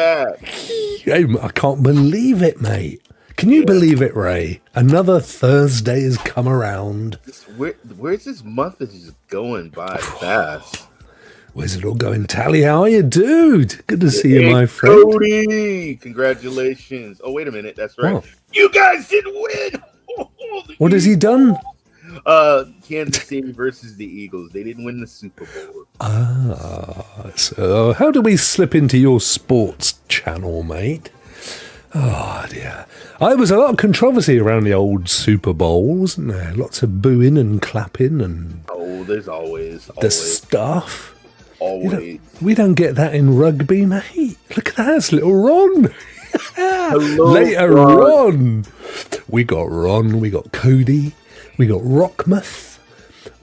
back. Hey, I can't believe it, mate. Can you believe it, Ray? Another Thursday has come around. Where's this month is just going by fast? Where's it all going? Tally, how are you, dude? Good to see you, my friend. Cody, congratulations. Oh, wait a minute. That's right. What? You guys didn't win. What has he done? Kansas City versus the Eagles. They didn't win the Super Bowl. So how do we slip into your sports channel, mate? Oh, dear. There was a lot of controversy around the old Super Bowl, wasn't there? Lots of booing and clapping and... Oh, there's always the stuff. Always. We don't get that in rugby, mate. Look at that. It's little Ron. Later Ron. We got Ron. We got Cody. We got Rockmuth.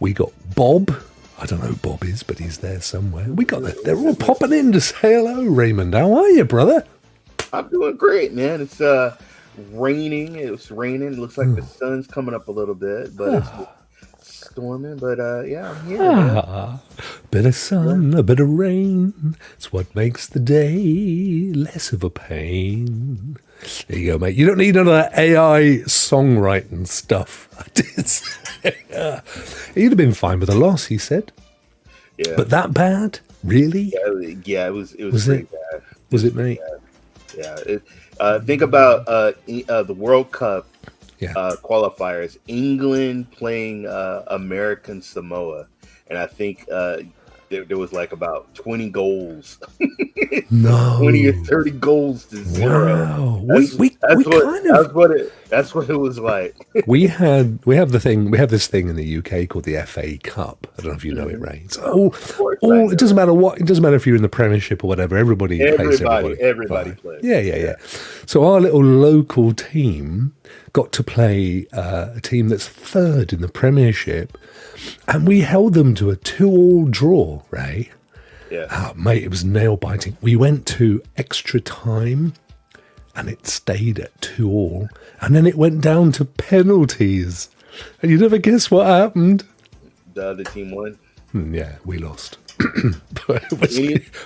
We got Bob. I don't know who Bob is, but he's there somewhere. We got that. They're all popping in to say hello, Raymond. How are you, brother? I'm doing great, man. It's raining. It's raining. It looks like the sun's coming up a little bit, but it's storming. But yeah, I'm here. Man. Bit of sun, a bit of rain. It's what makes the day less of a pain. There you go, mate. You don't need none of that AI songwriting stuff. He'd have been fine with a loss, he said. Yeah. But that bad? Really? Yeah, it was pretty bad. Was it, mate? Yeah. Think about the World Cup qualifiers. England playing American Samoa, and I think there was like about 20 goals. No. 20 or 30 goals to 0. Wow. That's what it was like. we have this thing in the UK called the FA Cup. I don't know if you know it, Ray. So it doesn't matter what. It doesn't matter if you're in the Premiership or whatever. Everybody plays. Everybody plays. Yeah. So our little local team got to play a team that's third in the Premiership, and we held them to a 2-2 draw, Ray. Yeah. Oh, mate, it was nail-biting. We went to extra time, and it stayed at 2-2, and then it went down to penalties. And you never guess what happened. The other team won. Yeah, we lost.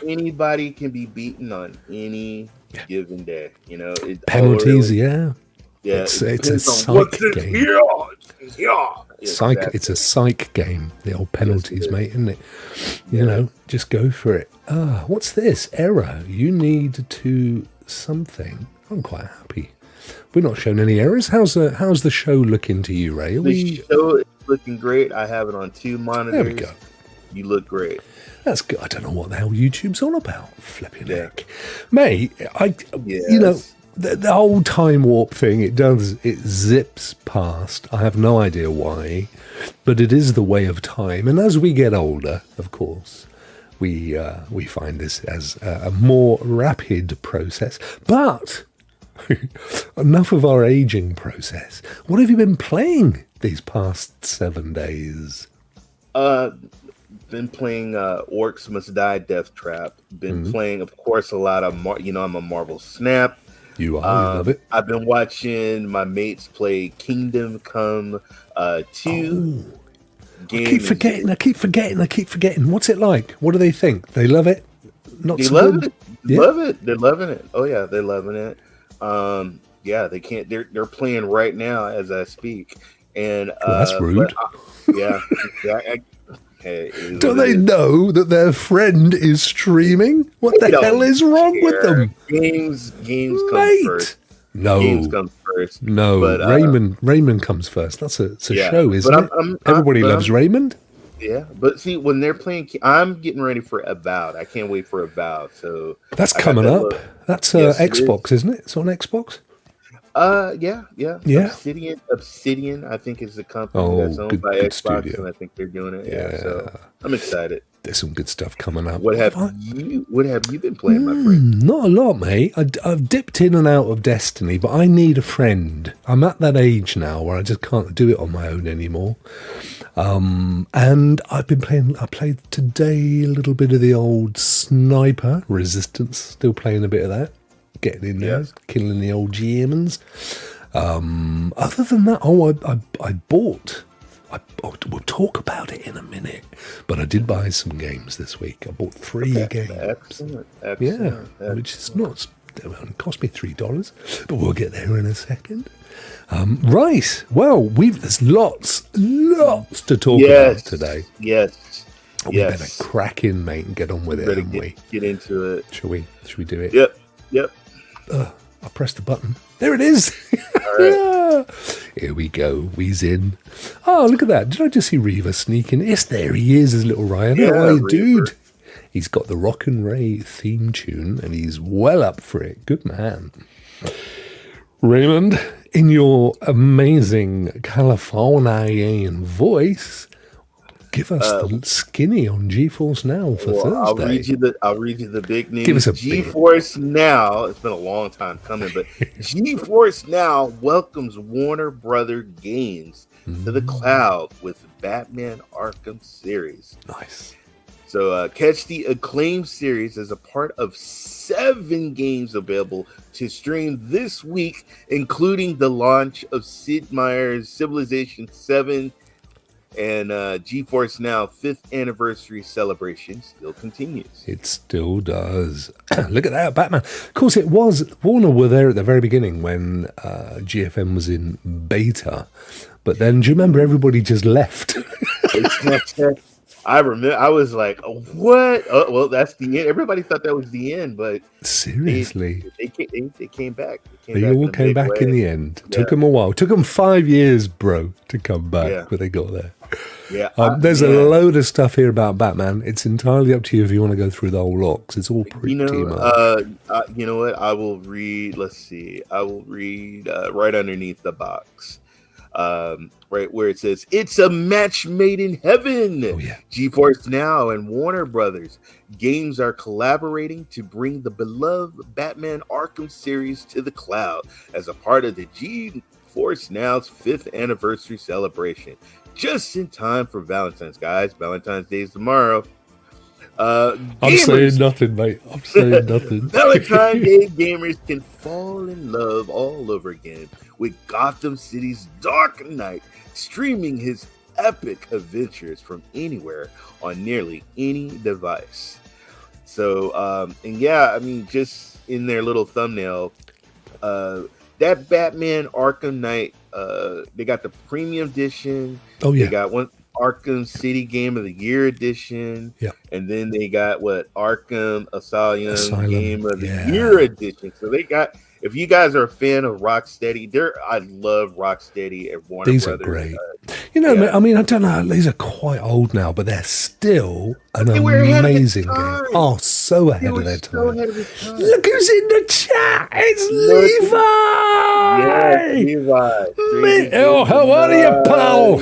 Anybody can be beaten on any given day. You know, penalties. Yeah. It's a psych game. It's a psych game. The old penalties, mate, isn't it? You know, just go for it. What's this? Error. You need to something. I'm quite happy. We're not showing any errors. How's the show looking to you, Ray? The show is looking great. I have it on 2 monitors. There we go. You look great. That's good. I don't know what the hell YouTube's on about. Flipping heck, mate. You know. The whole time warp thing, it zips past. I have no idea why, but it is the way of time. And as we get older, of course, we find this as a more rapid process. But enough of our aging process. What have you been playing these past 7 days? Been playing Orcs Must Die Death Trap. Been playing, of course, a lot of I'm a Marvel Snap. You love it. I've been watching my mates play Kingdom Come 2. I keep forgetting. What's it like? What do they think? They love it? They love it. Love it. They're loving it. Oh yeah, they're loving it. Yeah, they can't. They're playing right now as I speak. And that's rude. Don't they know that their friend is streaming? What the hell is wrong with them? Games come first. No, games come first. No, but, Raymond comes first. That's a show, isn't it? Everybody loves Raymond. Yeah, but see, when they're playing, I'm getting ready for Avowed. I can't wait for Avowed. So that's coming up. That's Xbox, isn't it? It's on Xbox. Yeah. Obsidian, I think, is the company that's owned by Xbox, studio. And I think they're doing it. Yeah, so I'm excited. There's some good stuff coming up. What have you been playing, my friend? Not a lot, mate. I've dipped in and out of Destiny, but I need a friend. I'm at that age now where I just can't do it on my own anymore. And I've been playing. I played today a little bit of the old Sniper Resistance. Still playing a bit of that. Getting in there, killing the old Germans. Other than that, I We'll talk about it in a minute. But I did buy some games this week. I bought 3 games. Excellent. Which is not. It cost me $3, but we'll get there in a second. Right. Well, there's lots to talk about today. Yes. We better crack in, mate, and get on with it, haven't we? Get into it. Shall we do it? Yep. I'll press the button. There it is. All right. Here we go. We's in. Oh, look at that. Did I just see Reaver sneaking? Yes, there he is, his little Ryan. How dude? He's got the Rokk and Ray theme tune, and he's well up for it. Good man. Raymond, in your amazing Californian voice, give us the skinny on GeForce Now for Thursday. I'll read you the big news. Give us a GeForce Now. It's been a long time coming, but GeForce Now welcomes Warner Brother Games to the cloud with Batman Arkham series. Nice. So catch the acclaimed series as a part of 7 games available to stream this week, including the launch of Sid Meier's Civilization 7 and GeForce Now 5th anniversary celebration still continues. It still does. Look at that, Batman. Of course, it was. Warner were there at the very beginning when GFM was in beta. But then, do you remember everybody just left? I remember. I was like, "What?" Oh, well, that's the end. Everybody thought that was the end, but seriously, they came back. They all came back in the end. Took them a while. Took them 5 years, bro, to come back, but they got there. Yeah. There's a load of stuff here about Batman. It's entirely up to you if you want to go through the whole lot, 'cause it's all pretty much. You know what? I will read. Let's see. I will read right underneath the box. Right where it says it's a match made in heaven. Oh, yeah. GeForce Now and Warner Brothers Games are collaborating to bring the beloved Batman Arkham series to the cloud as a part of the GeForce Now's 5th anniversary celebration. Just in time for Valentine's, guys. Valentine's Day is tomorrow. I'm saying nothing, mate. I'm saying nothing. Valentine's Day gamers can fall in love all over again with Gotham City's Dark Knight streaming his epic adventures from anywhere on nearly any device. So, just in their little thumbnail, that Batman Arkham Knight, they got the premium edition. Oh, yeah. They got one Arkham City Game of the Year edition. Yeah. And then they got Arkham Asylum Game of the Year edition. So they got, if you guys are a fan of Rocksteady, I love Rocksteady and Warner These Brothers. Are great. I mean, I don't know, these are quite old now, but they're still an amazing game. Oh, so ahead of their time. Look who's in the chat. It's Levi. Yes, Levi. Oh, how are you, pal?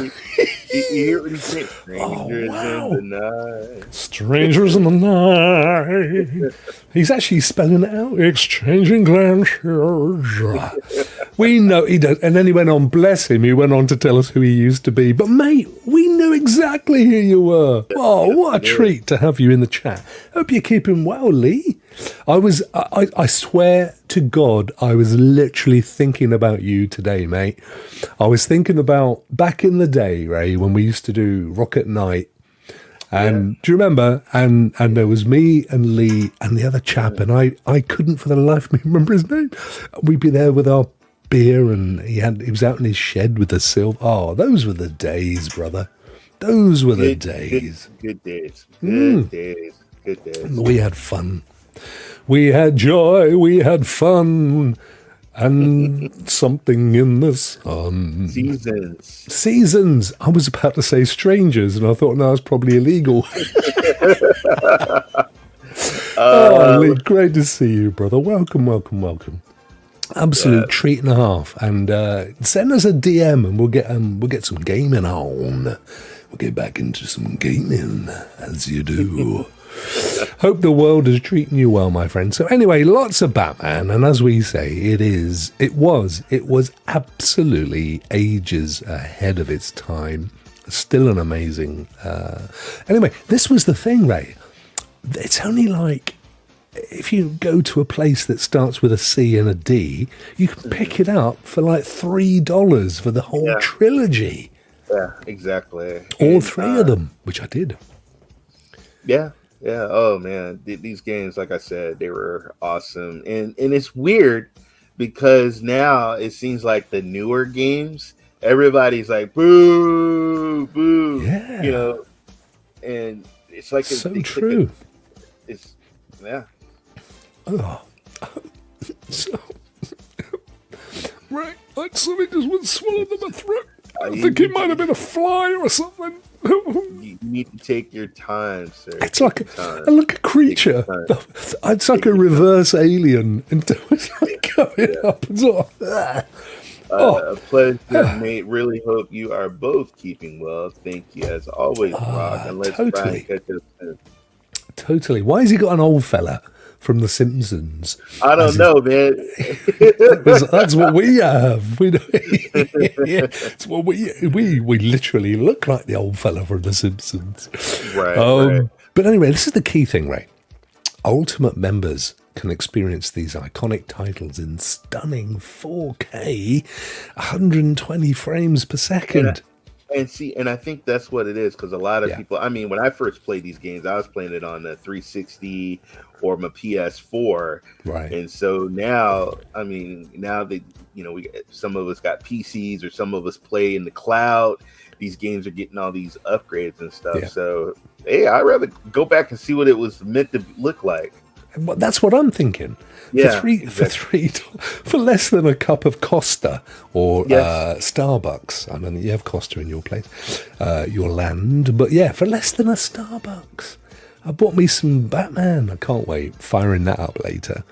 You hear what he said? Strangers in the night. Strangers in the night. He's actually spelling it out. Exchanging glances. We know he does. And then he went on, bless him, he went on to tell us who he used to be. But mate, we knew exactly who you were. Oh, what a treat to have you in the chat. Hope you're keeping well, Lee. I swear to God, I was literally thinking about you today, mate. I was thinking about back in the day, Ray, when we used to do Rock at Night. And do you remember? And there was me and Lee and the other chap, and I couldn't for the life of me remember his name. We'd be there with our beer, and he was out in his shed with the silver. Oh, those were the days, brother. Those were the days. Good days. Good days. We had fun. We had joy. We had fun. And something in the sun. Seasons. I was about to say strangers, and I thought, no, it's probably illegal. Lee, great to see you, brother. Welcome. Absolute treat and a half. And send us a DM, and we'll get some gaming on. We'll get back into some gaming, as you do. Hope the world is treating you well, my friend. So anyway, lots of Batman, and as we say, it was absolutely ages ahead of its time. Still an amazing. Anyway, this was the thing, Ray. It's only like if you go to a place that starts with a C and a D, you can pick it up for like $3 for the whole trilogy. Yeah, exactly. All And, three of them, which I did. yeah, yeah. Oh man, these games, like I said, they were awesome, and it's weird because now it seems like the newer games, everybody's like boo, boo, Yeah. and it's like So true. it's yeah. Oh. So, right, like something just went swallowed in my throat. I think it might have been a fly or something. You need to take your time, sir. It's like a creature. It's like a reverse alien, and it's like coming up and sort of. A pleasure, mate. Really hope you are both keeping well. Thank you, as always, Rokk. And let's try and catch us soon. Totally. Why has he got an old fella from The Simpsons? I don't know, man. That's what we have. It's what we literally look like the old fella from The Simpsons. Right. But anyway, this is the key thing, Ray. Ultimate members can experience these iconic titles in stunning 4K, 120 frames per second. And I think that's what it is, because a lot of people, I mean, when I first played these games, I was playing it on the 360 or my PS4. Right. And so now, I mean, now that, some of us got PCs or some of us play in the cloud, these games are getting all these upgrades and stuff. Yeah. So, hey, I'd rather go back and see what it was meant to look like. That's what I'm thinking. Yeah, for less than a cup of Costa or Starbucks. I mean, you have Costa in your place, your land, but yeah, for less than a Starbucks, I bought me some Batman. I can't wait firing that up later.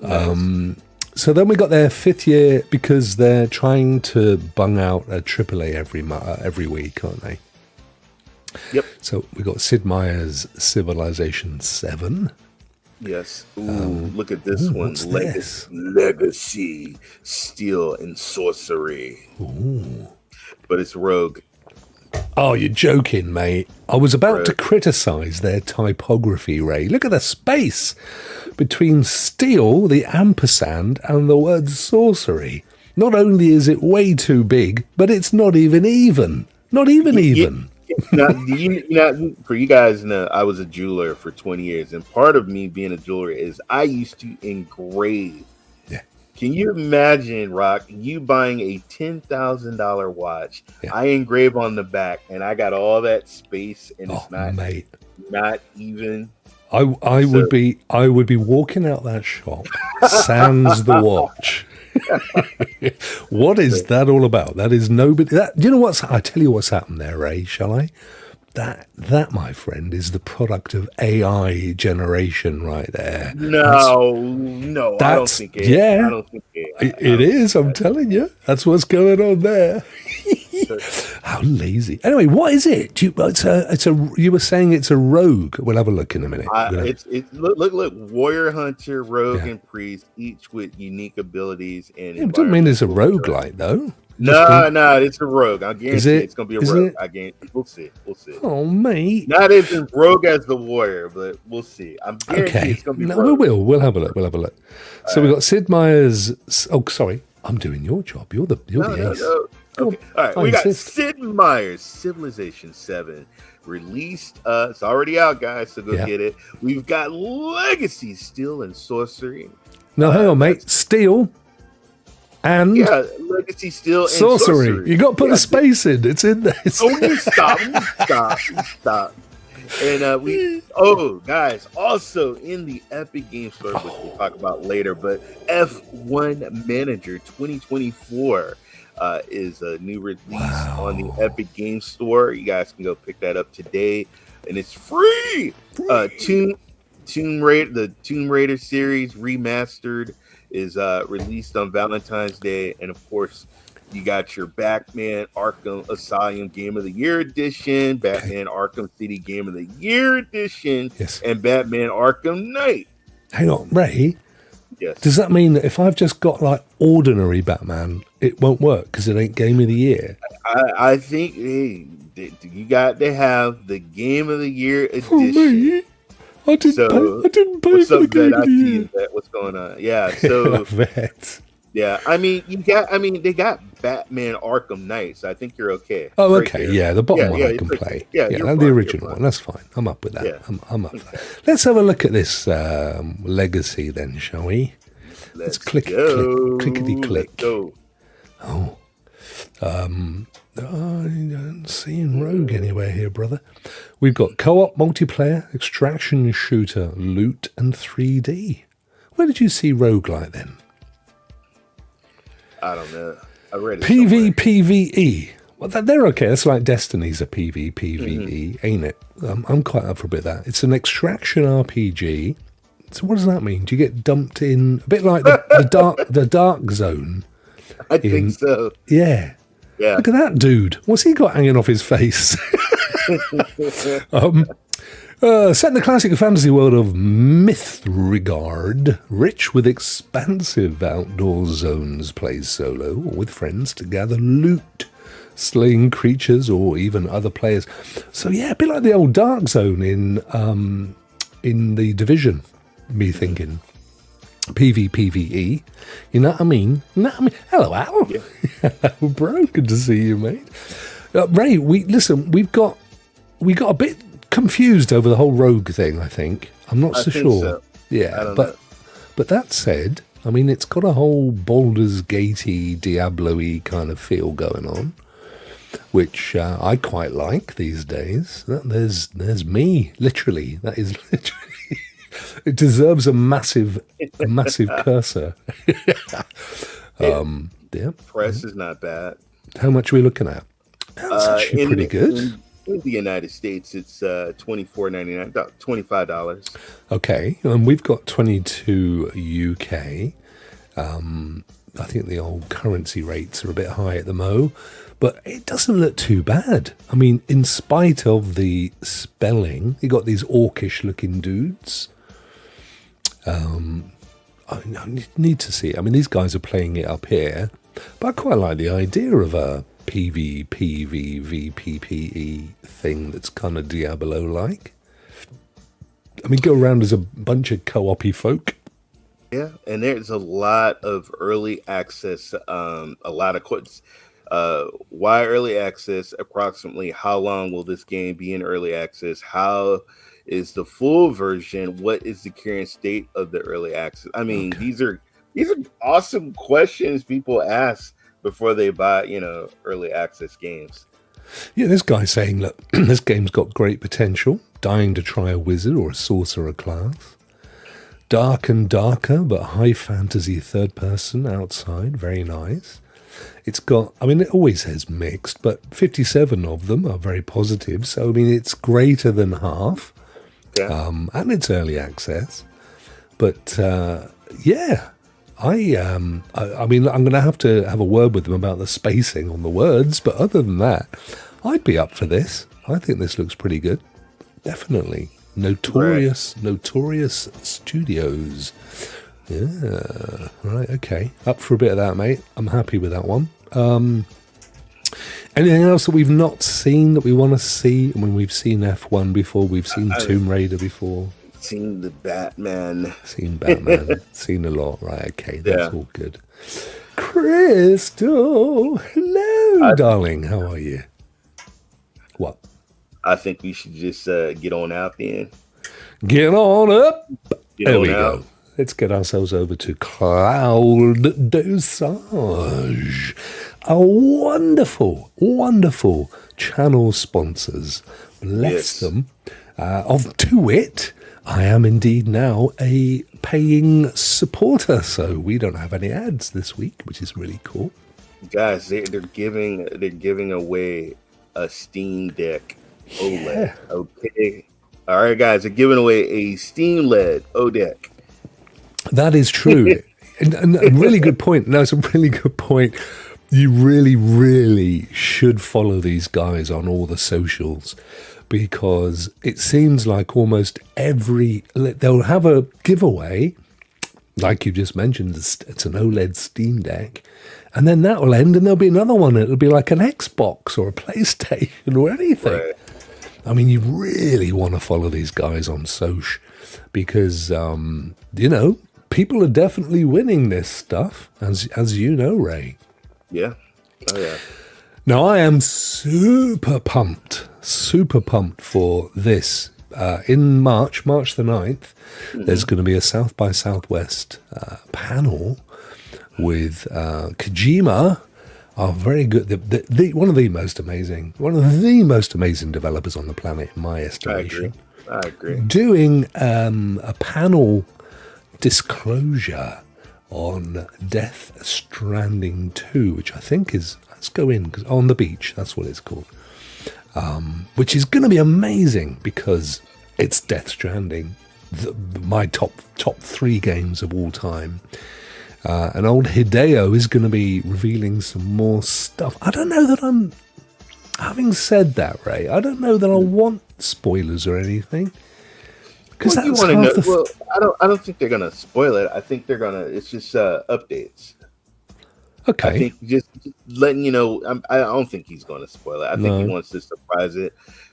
Nice. So then we got their 5th year because they're trying to bung out a AAA every week, aren't they? Yep. So we got Sid Meier's Civilization 7. Yes. Ooh, look at this one. Legacy, Steel and Sorcery. Ooh. But it's Rogue. Oh, you're joking, mate. I was about to criticize their typography, Ray. Look at the space between steel, the ampersand, and the word sorcery. Not only is it way too big, but it's not even even. Not even even. Now, for you guys know, I was a jeweler for 20 years, and part of me being a jeweler is I used to engrave. Yeah. Can you imagine, Rokk, you buying a $10,000 watch? Yeah. I engrave on the back, and I got all that space, and it's not even. I would be walking out that shop, sans the watch. What is that all about? That is nobody. You know what's? I tell you what's happened there, Ray. Shall I? That, my friend, is the product of AI generation, right there. No, I don't think it. Yeah, I don't think it is. I'm telling you, that's what's going on there. How lazy. Anyway, what is it? You were saying it's a rogue. We'll have a look in a minute. Look, warrior, hunter, rogue, and priest, each with unique abilities. And it doesn't mean it's a roguelite, though. No, it's a rogue. I guarantee it's going to be a rogue. I guarantee. We'll see. Oh, mate. Not as rogue as the warrior, but we'll see. I'm guaranteeing it's going to be rogue. We'll have a look. So we've got Sid Meier's. Oh, sorry. I'm doing your job. You're the ace. No. Okay. All right, we got Sid Meier's Civilization 7 released. It's already out, guys, so go get it. We've got Legacy, Steel and Sorcery. No, hang on, mate. Steel and Legacy, Steel and Sorcery. You got to put a space in. It's in there. Stop. And guys, also in the Epic Games Store, which we'll talk about later, but F1 Manager 2024 is a new release on the Epic Games Store. You guys can go pick that up today, and it's free. Tomb Raider, the Tomb Raider series remastered, is released on Valentine's Day, and of course, you got your Batman Arkham Asylum Game of the Year Edition, Batman Arkham City Game of the Year Edition, and Batman Arkham Knight. Hang on, Ray. Yes. Does that mean that if I've just got like ordinary Batman, it won't work because it ain't Game of the Year? I think you got to have the Game of the Year edition. Me? I didn't pay for the Game of the Year. What's going on? Yeah, so Yeah, they got Batman Arkham Knight, so I think you're okay. Oh, Right okay, there. yeah, the bottom one I can play. Yeah, and fine, the original fine. one, that's fine. I'm up with that. Yeah. I'm up for that. Let's have a look at this legacy then, shall we? Let's click, clickety click. Let's go. Oh, I don't see Rogue anywhere here, brother. We've got co-op multiplayer, extraction shooter, loot, and 3D. Where did you see Roguelite then? I don't know. I read it. PvPvE. Well, they're okay. That's like Destiny's a PvPvE, ain't it? I'm quite up for a bit of that. It's an extraction RPG. So what does that mean? Do you get dumped in a bit like the dark zone? I think so. Yeah. Yeah. Look at that dude. What's he got hanging off his face? Set in the classic fantasy world of Mythregard, rich with expansive outdoor zones, plays solo or with friends to gather loot, slaying creatures or even other players. So yeah, a bit like the old Dark Zone in the Division. Me thinking PvPvE. You know what I mean? Hello, Al. Yeah. Bro, good to see you, mate. Ray, we got a bit confused over the whole Rogue thing, I think. I'm not so sure. So. Yeah, but that said, I mean, it's got a whole Baldur's Gate-y, Diablo-y kind of feel going on, which I quite like these days. There's me, literally. That is literally. It deserves a massive cursor. Yeah. Price is not bad. How much are we looking at? That's actually pretty good. In the United States, it's $24.99, about $25. Okay, and we've got 22 UK. I think the old currency rates are a bit high at the mo, but it doesn't look too bad. I mean, in spite of the spelling, you got these orcish looking dudes. I need to see it. I mean, these guys are playing it up here, but I quite like the idea of a PvPvPPE thing that's kind of Diablo-like. I mean, go around as a bunch of co-op-y folk. Yeah, and there's a lot of early access, a lot of quotes. Why early access? Approximately how long will this game be in early access? How is the full version? What is the current state of the early access? I mean, these are awesome questions people ask before they buy, early access games. Yeah, this guy's saying, look, this game's got great potential. Dying to try a wizard or a sorcerer class. Dark and darker, but high fantasy third person outside. Very nice. It's got, I mean, it always says mixed, but 57 of them are very positive. So, I mean, it's greater than half. Yeah. And it's early access. But, yeah, I mean, I'm going to have a word with them about the spacing on the words. But other than that, I'd be up for this. I think this looks pretty good. Definitely. Notorious Studios. Yeah. Right, okay. Up for a bit of that, mate. I'm happy with that one. Anything else that we've not seen that we want to see? I mean, we've seen F1 before. We've seen Tomb Raider before. Seen the Batman. Seen a lot. Right, okay. That's all good. Crystal. Hello, darling. How are you? What? I think we should just get on out then. Get on up. There we go. Let's get ourselves over to Cloud Dosage. A wonderful, wonderful channel sponsors. Bless them. Of To It, I am indeed now a paying supporter, so we don't have any ads this week, which is really cool. Guys, they're giving away a Steam Deck OLED. Yeah. Okay. All right, guys, they're giving away a Steam LED ODEC. That is true. and a really good point. No, it's a really good point. You really, really should follow these guys on all the socials, because it seems like almost they'll have a giveaway, like you just mentioned, it's an OLED Steam Deck, and then that will end and there'll be another one. It'll be like an Xbox or a PlayStation or anything. Right. I mean, you really want to follow these guys on Soch, because, people are definitely winning this stuff, as you know, Ray. Yeah. Oh, yeah. Now, I am super pumped for this. In March the 9th, there's going to be a South by Southwest panel with Kojima, are very good. One of the most amazing developers on the planet, in my estimation. I agree. Doing a panel disclosure on Death Stranding 2, which I think is, let's go in, 'cause On the Beach, that's what it's called. Which is going to be amazing because it's Death Stranding, my top 3 games of all time. And old Hideo is going to be revealing some more stuff. I don't know that I'm... Having said that, Ray, I don't know that I want spoilers or anything. Because you want to know. Well, I don't think they're going to spoil it. I think they're going to... It's just updates. Okay. I think just letting you know... I don't think he's going to spoil it. I think he wants to surprise it.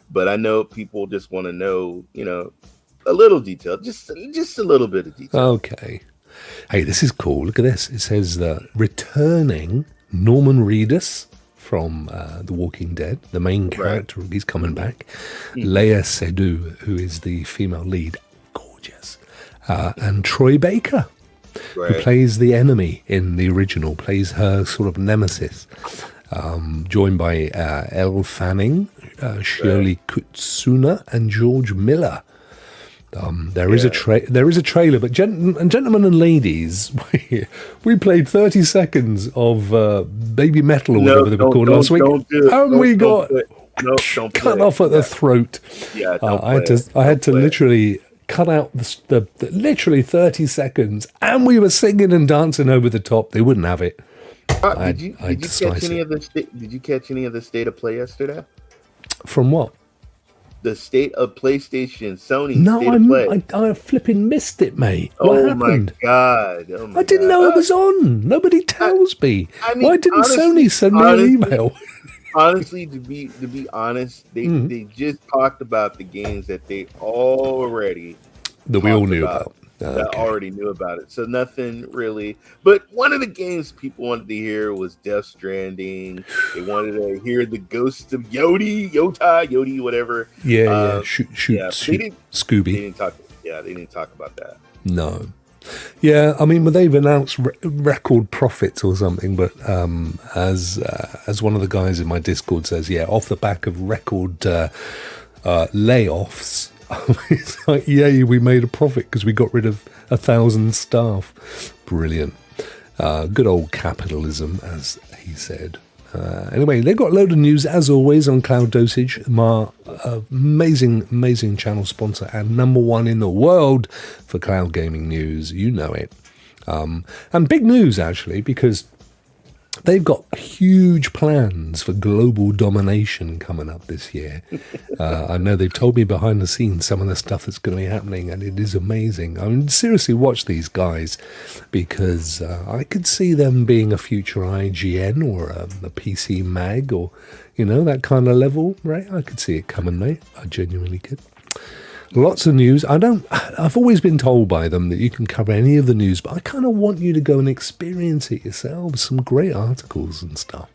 But I know people just want to know, a little detail. Just a little bit of detail. Okay. Hey, this is cool. Look at this. It says returning Norman Reedus from The Walking Dead, the main character. Right. He's coming back. Leia Seydoux, who is the female lead, gorgeous, and Troy Baker, who plays the enemy in the original, plays her sort of nemesis, joined by Elle Fanning, Shirley Kutsuna, and George Miller. There is a trailer, but gentlemen and ladies, we played 30 seconds of Baby Metal or whatever they were called last week, and we got cut off at the throat. Yeah, I had to literally cut out the literally 30 seconds, and we were singing and dancing over the top. They wouldn't have it. Did you catch any of the state of play yesterday? From what? The state of PlayStation, Sony. No, I flipping missed it, mate. What happened? My God! I didn't know it was on. Nobody tells me. Why didn't Sony send me an email? Honestly, to be honest, they just talked about the games that they already that we all knew about. That already knew about it, so nothing really. But one of the games people wanted to hear was Death Stranding. They wanted to hear the ghosts of Yodi, whatever. Shoot, Scooby. They didn't talk about that. No. Yeah, I mean, they've announced record profits or something, but as one of the guys in my Discord says, off the back of record layoffs. It's like, yay, we made a profit because we got rid of 1,000 staff. Brilliant. Good old capitalism, as he said. Anyway, they've got a load of news, as always, on Cloud Dosage, my amazing channel sponsor and number 1 in the world for cloud gaming news. You know it. And big news, actually, because they've got huge plans for global domination coming up this year. I know they've told me behind the scenes some of the stuff that's going to be happening, and it is amazing. I mean, seriously, watch these guys, because I could see them being a future IGN or a PC Mag or, that kind of level, right? I could see it coming, mate. I genuinely could. Lots of news. I've always been told by them that you can cover any of the news, but I kind of want you to go and experience it yourselves. Some great articles and stuff.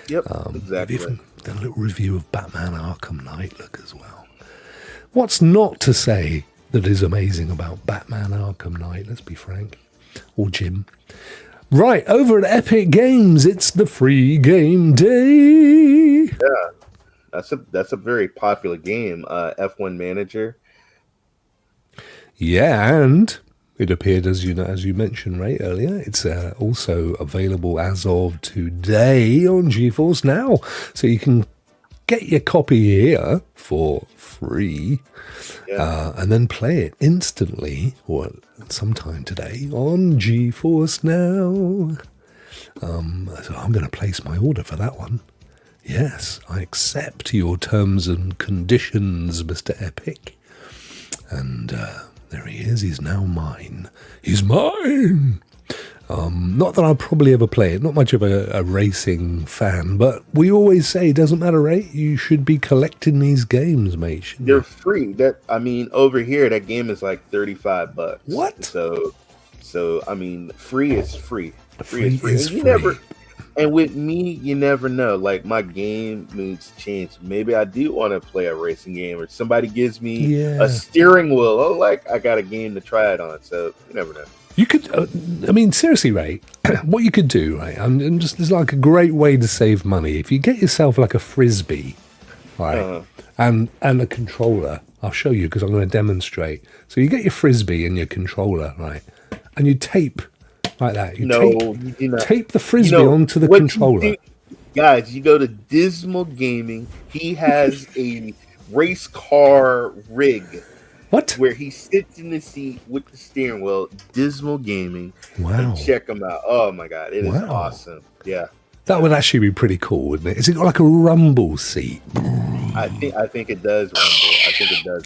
Yep, exactly. Even done a little review of Batman Arkham Knight look as well. What's not to say that is amazing about Batman Arkham Knight, let's be frank. Or Jim. Right, over at Epic Games, it's the free game day. Yeah, that's a very popular game, F1 Manager. Yeah, and it appeared, as you mentioned, Ray, earlier, it's also available as of today on GeForce Now. So you can get your copy here for free and then play it instantly or sometime today on GeForce Now. So I'm going to place my order for that one. Yes, I accept your terms and conditions, Mr. Epic. And there he is. He's now mine. He's mine. Not that I'll probably ever play it. Not much of a racing fan, but we always say, doesn't matter, right? You should be collecting these games, mate. They're free. Over here, that game is like $35. What? So So I mean, free is free. Free is And you free. never. And with me, you never know. Like my game moods change. Maybe I do want to play a racing game, or somebody gives me a steering wheel. Oh, like I got a game to try it on. So you never know. You could, I mean, seriously, Ray, what you could do, right? And just it's like a great way to save money. If you get yourself like a frisbee, right, and a controller, I'll show you because I'm going to demonstrate. So you get your frisbee and your controller, right, and you tape like that. You tape the frisbee onto the controller. Guys, you go to Dismal Gaming. He has a race car rig. What? Where he sits in the seat with the steering wheel. Dismal Gaming. Wow. And check him out. Oh my God, it is awesome. Yeah. That would actually be pretty cool, wouldn't it? Is it got like a rumble seat? I think it does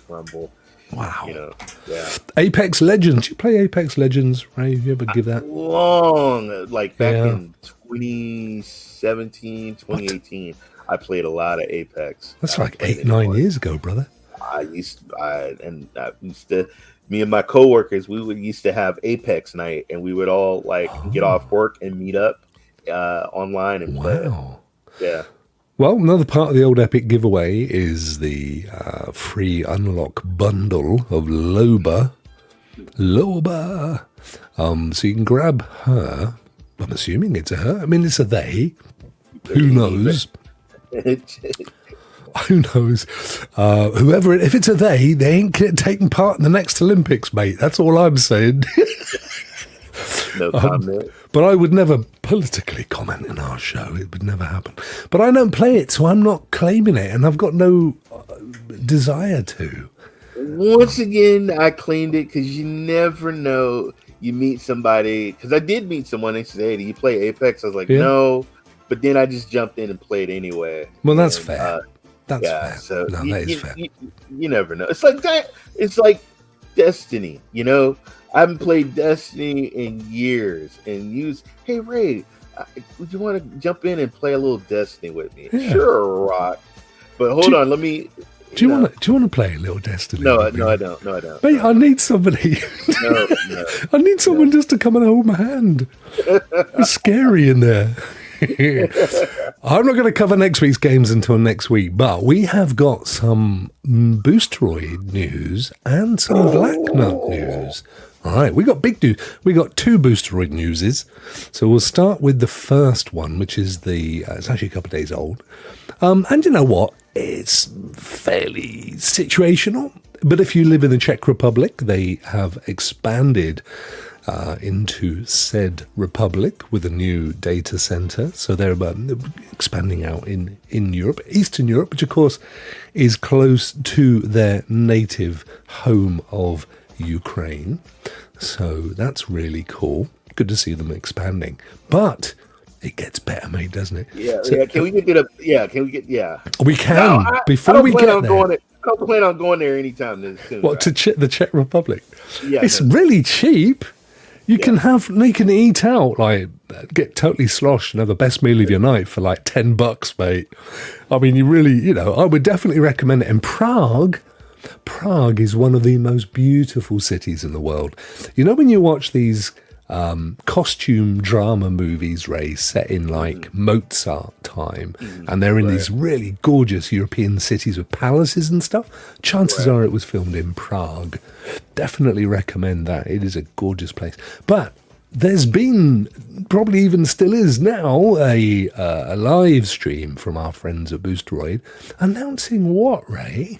rumble. Wow. You know, yeah. Apex Legends. You play Apex Legends, Ray? You ever give that? Long, like back in 2017, 2018, I played a lot of Apex. That's like 8-9 years ago, brother. Me and my coworkers, we would used to have Apex night, and we would all get off work and meet up online and play. Yeah. Well, another part of the old Epic giveaway is the free unlock bundle of Loba. So you can grab her. I'm assuming it's a her. I mean, it's a they. Who knows? Who knows? Whoever, if it's a they ain't taking part in the next Olympics, mate. That's all I'm saying. No comment. But I would never politically comment in our show. It would never happen. But I don't play it, so I'm not claiming it, and I've got no desire to. Once again, I claimed it because you never know. You meet somebody, because I did meet someone and said, "Hey, do you play Apex?" I was like, "No," but then I just jumped in and played anyway. Well, that's fair. That's fair. So that is fair. You never know. It's like Destiny. You know, I haven't played Destiny in years, and hey Ray, would you want to jump in and play a little Destiny with me? Yeah. Sure, Rokk. But hold on, let me. Do you want to play a little Destiny? No, I don't. No, I don't. Mate, I need somebody. No. I need someone just to come and hold my hand. It's scary in there. I'm not going to cover next week's games until next week, but we have got some Boosteroid news and some Black Nut news. All right, we got big news. We got two Boosteroid newses. So we'll start with the first one, which is it's actually a couple of days old. And you know what? It's fairly situational. But if you live in the Czech Republic, they have expanded into said republic with a new data center. So they're expanding out in Europe, Eastern Europe, which of course is close to their native home of Ukraine. So that's really cool. Good to see them expanding. But it gets better, mate, doesn't it? Yeah. Can we get up? Yeah. Can we get? Yeah. We can. Before we get there. I don't plan on going there anytime soon. What, right? to the Czech Republic? Yeah. It's really cheap. You can eat out, get totally sloshed and have the best meal of your night for like $10, mate. I mean, you really, I would definitely recommend it. And Prague is one of the most beautiful cities in the world. You know, when you watch these costume drama movies, Ray, set in Mozart time, and they're in these really gorgeous European cities with palaces and stuff, chances are it was filmed in Prague. Definitely recommend that. It is a gorgeous place. But there's been, probably even still is now, a live stream from our friends at Boosteroid announcing what, Ray?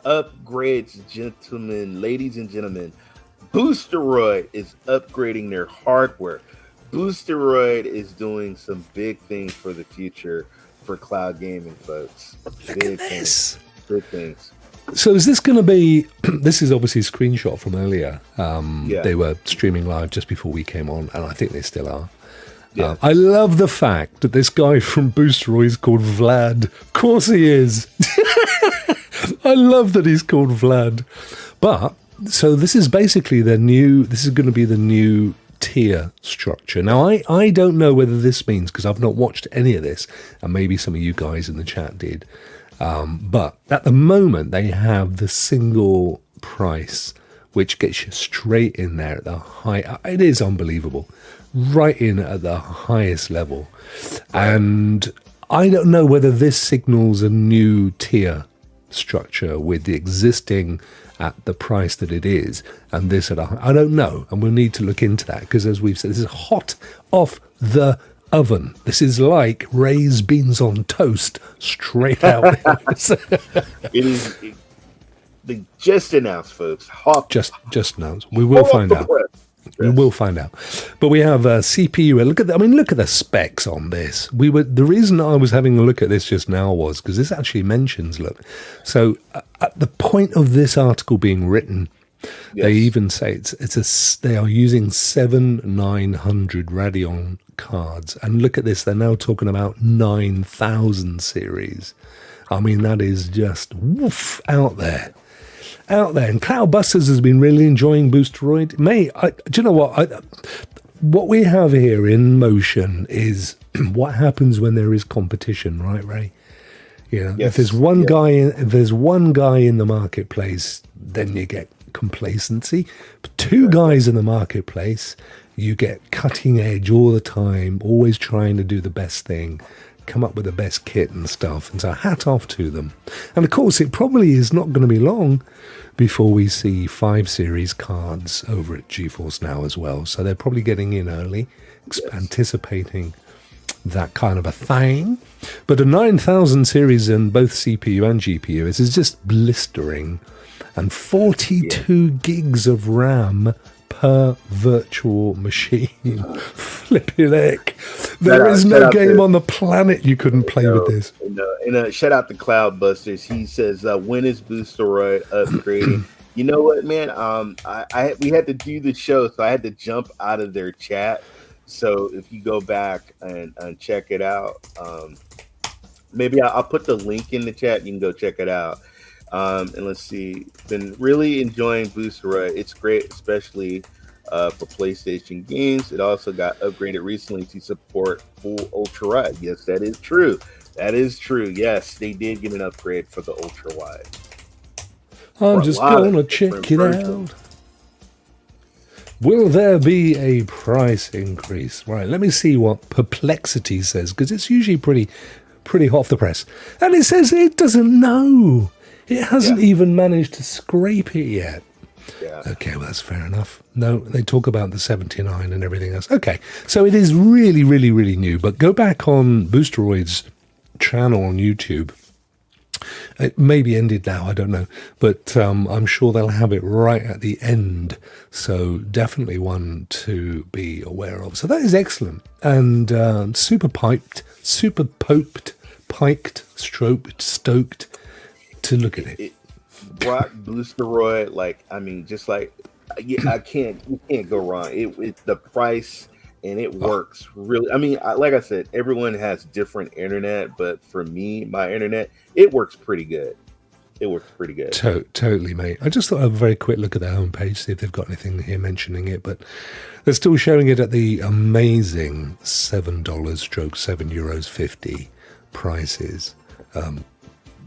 Upgrades, gentlemen, ladies and gentlemen. Boosteroid is upgrading their hardware. Boosteroid is doing some big things for the future for cloud gaming, folks. Big things. So is this going to be, this is obviously a screenshot from earlier. They were streaming live just before we came on, and I think they still are. Yeah. I love the fact that this guy from Boosteroid is called Vlad. Of course he is. I love that he's called Vlad. But, so this is basically this is going to be the new tier structure. Now, I don't know whether this means, because I've not watched any of this, and maybe some of you guys in the chat did, but at the moment they have the single price, which gets you straight in there at the high. It is unbelievable, right in at the highest level. And I don't know whether this signals a new tier structure with the existing at the price that it is, and this at I don't know, and we'll need to look into that, because as we've said, this is hot off the oven. This is like Ray's beans on toast, straight out. It is. They just announced, folks. Hot. Just announced. We will find out. We will find out. But we have a CPU. Look at the specs on this. The reason I was having a look at this just now was because this actually mentions, look. So at the point of this article being written, they even say they are using 7900 Radeon cards. And look at this. They're now talking about 9000 series. I mean, that is just woof out there. And Cloudbusters has been really enjoying Boosteroid. Mate, do you know what? What we have here in motion is what happens when there is competition, right, Ray? You know, if there's one guy in the marketplace, then you get complacency. But two guys in the marketplace, you get cutting edge all the time, always trying to do the best thing, come up with the best kit and stuff. And so hat off to them. And of course, it probably is not going to be long before we see 5 series cards over at GeForce Now as well. So they're probably getting in early, anticipating that kind of a thing. But a 9000 series in both CPU and GPU is just blistering. And 42 gigs of RAM per virtual machine. Flipping heck. There is no game on the planet you couldn't play with this. And shout out to Cloudbusters. He says, when is Boosteroid upgrading? You know what, man? We had to do the show, so I had to jump out of their chat. So if you go back and check it out, maybe I'll put the link in the chat. You can go check it out. And let's see. Been really enjoying Boosteroid. It's great, especially for PlayStation games. It also got upgraded recently to support full ultra wide. Yes, that is true. That is true. Yes, they did get an upgrade for the ultra wide. I'm just gonna check it out. Will there be a price increase? Right, let me see what Perplexity says, because it's usually pretty hot off the press. And it says it doesn't know. It hasn't even managed to scrape it yet. Yeah. Okay, well, that's fair enough. No, they talk about the 79 and everything else. Okay, so it is really, really, really new. But go back on Boosteroid's channel on YouTube. It may be ended now, I don't know. But I'm sure they'll have it right at the end. So definitely one to be aware of. So that is excellent. And super piked, stoked to look at it. Brock Boosteroid, you can't go wrong. It's the price, and it works really. I mean, like I said, everyone has different internet, but for me, my internet, it works pretty good. It works pretty good. Totally, mate. I just thought I'd have a very quick look at their homepage, see if they've got anything here mentioning it, but they're still showing it at the amazing $7/€7.50 prices.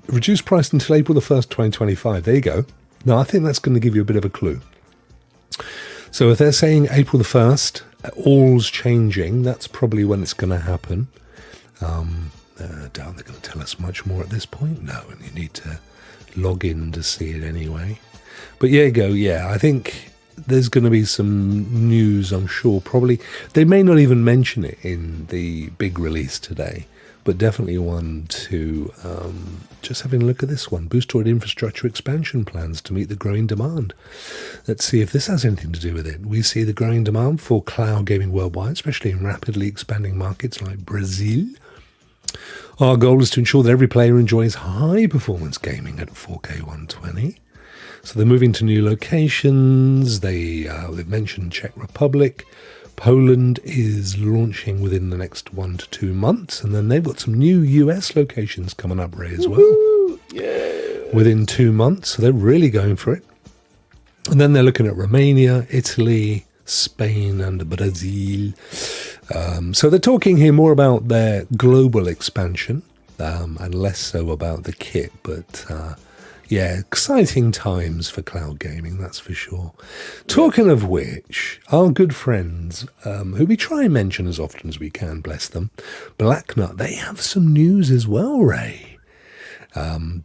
Reduced price until April the 1st, 2025. There you go. Now, I think that's going to give you a bit of a clue. So if they're saying April the 1st, all's changing, that's probably when it's going to happen. Doubt they're going to tell us much more at this point. No, and you need to log in to see it anyway. But there you go. Yeah, I think there's going to be some news, I'm sure. Probably, they may not even mention it in the big release today. But definitely one to just having a look at this one. Boosteroid infrastructure expansion plans to meet the growing demand. Let's see if this has anything to do with it. We see the growing demand for cloud gaming worldwide, especially in rapidly expanding markets like Brazil. Our goal is to ensure that every player enjoys high-performance gaming at 4K 120. So they're moving to new locations. They've mentioned Czech Republic. Poland is launching within the next 1 to 2 months, and then they've got some new US locations coming up, Ray, as well. Within 2 months, so they're really going for it. And then they're looking at Romania, Italy, Spain, and Brazil. So they're talking here more about their global expansion and less so about the kit, but Yeah, exciting times for cloud gaming, that's for sure. Talking of which, our good friends, who we try and mention as often as we can, bless them, Blacknut, they have some news as well, Ray.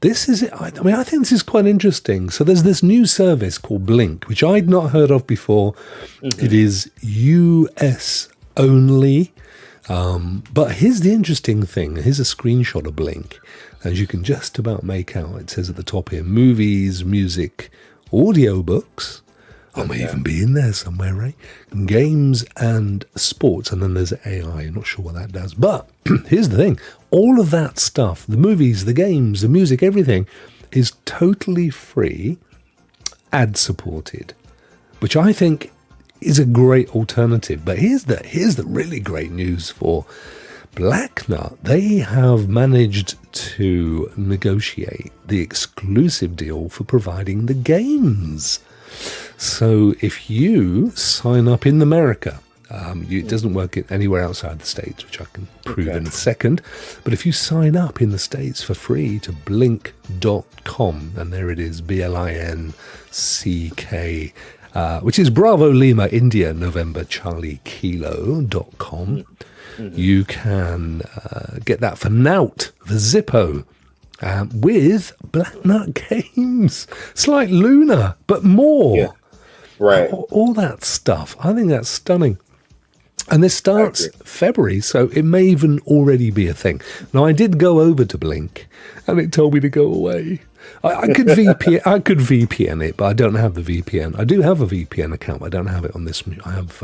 This is, I think this is quite interesting. So there's this new service called Blink, which I'd not heard of before. Mm-hmm. It is US only. But here's the interesting thing. Here's a screenshot of Blink. As you can just about make out, it says at the top here, movies, music, audiobooks. I may even be in there somewhere, right? Games and sports. And then there's AI. I'm not sure what that does. But here's the thing. All of that stuff, the movies, the games, the music, everything, is totally free, ad-supported, which I think is a great alternative. But here's the really great news for Blacknut. They have managed to negotiate the exclusive deal for providing the games. So if you sign up in America, it doesn't work anywhere outside the States, which I can prove in a second. But if you sign up in the States for free to blink.com, and there it is, BLINCK, which is Bravo Lima India November Charlie Kilo.com. You can get that for Nout, for Zippo, with Blacknut Games. It's like Luna, but more. Yeah. Right. All that stuff. I think that's stunning. And this starts February, so it may even already be a thing. Now, I did go over to Blink, and it told me to go away. I could VPN it, but I don't have the VPN. I do have a VPN account, but I don't have it on this. I have